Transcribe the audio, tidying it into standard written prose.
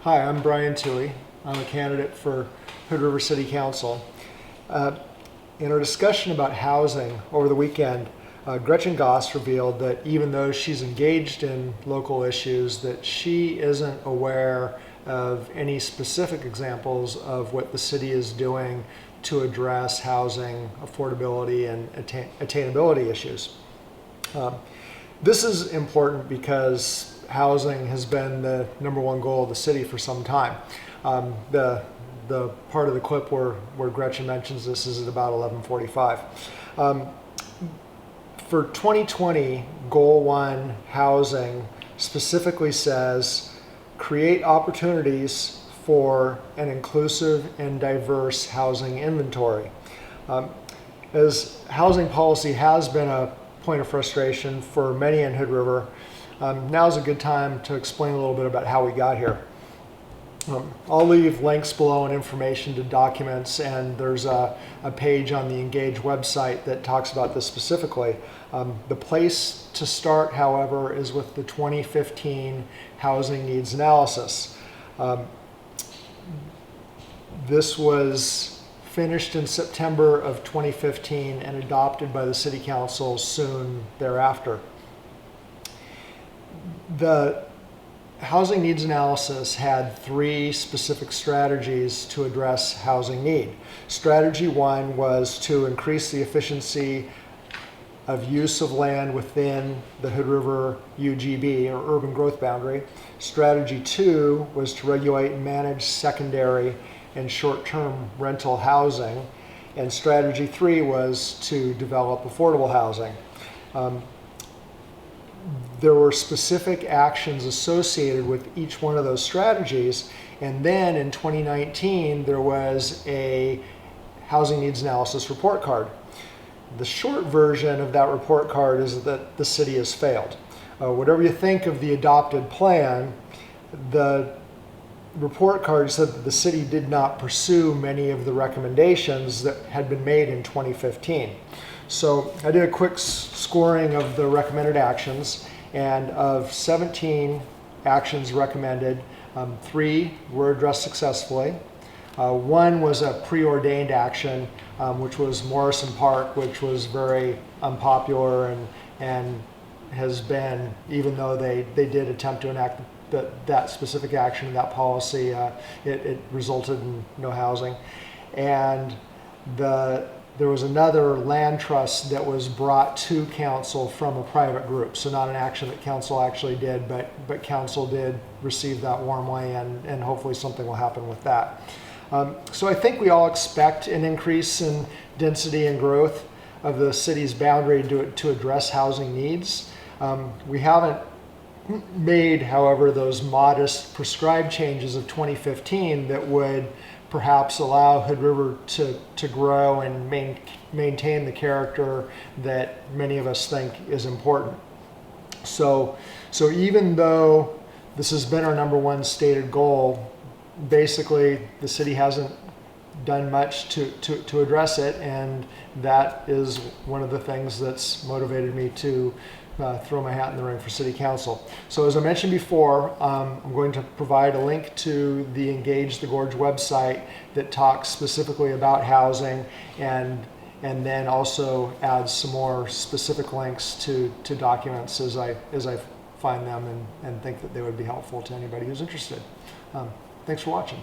Hi, I'm Brian Towey. I'm a candidate for Hood River City Council. In our discussion about housing over the weekend, Gretchen Goss revealed that even though she's engaged in local issues, that she isn't aware of any specific examples of what the city is doing to address housing affordability and attainability issues. This is important because housing has been the number one goal of the city for some time. The part of the clip where Gretchen mentions this is at about 11:45. For 2020, Goal 1 housing specifically says, create opportunities for an inclusive and diverse housing inventory. As housing policy has been a point of frustration for many in Hood River, now's a good time to explain a little bit about how we got here. I'll leave links below and information to documents, and there's a page on the Engage website that talks about this specifically. The place to start, however, is with the 2015 Housing Needs Analysis. This was finished in September of 2015 and adopted by the City Council soon thereafter. The Housing Needs Analysis had three specific strategies to address housing need. Strategy 1 was to increase the efficiency of use of land within the Hood River UGB, or urban growth boundary. Strategy 2 was to regulate and manage secondary and short-term rental housing. And strategy 3 was to develop affordable housing. There were specific actions associated with each one of those strategies, and then in 2019 there was a Housing Needs Analysis report card. The short version of that report card is that the city has failed. Whatever you think of the adopted plan, the report card said that the city did not pursue many of the recommendations that had been made in 2015. So I did a quick scoring of the recommended actions, and of 17 actions recommended, 3 were addressed successfully. 1 was a preordained action, which was Morrison Park, which was very unpopular and has been, even though they did attempt to enact that specific action, that policy, it resulted in no housing. And there was another land trust that was brought to council from a private group. So not an action that council actually did, but council did receive that warmly, and hopefully something will happen with that. So I think we all expect an increase in density and growth of the city's boundary to address housing needs. We haven't made, however, those modest prescribed changes of 2015 that would perhaps allow Hood River to grow and maintain the character that many of us think is important. So even though this has been our number one stated goal, basically the city hasn't done much to address it, and that is one of the things that's motivated me to throw my hat in the ring for City Council. So as I mentioned before, I'm going to provide a link to the Engage the Gorge website that talks specifically about housing, and then also adds some more specific links to documents as I find them and think that they would be helpful to anybody who's interested. Thanks for watching.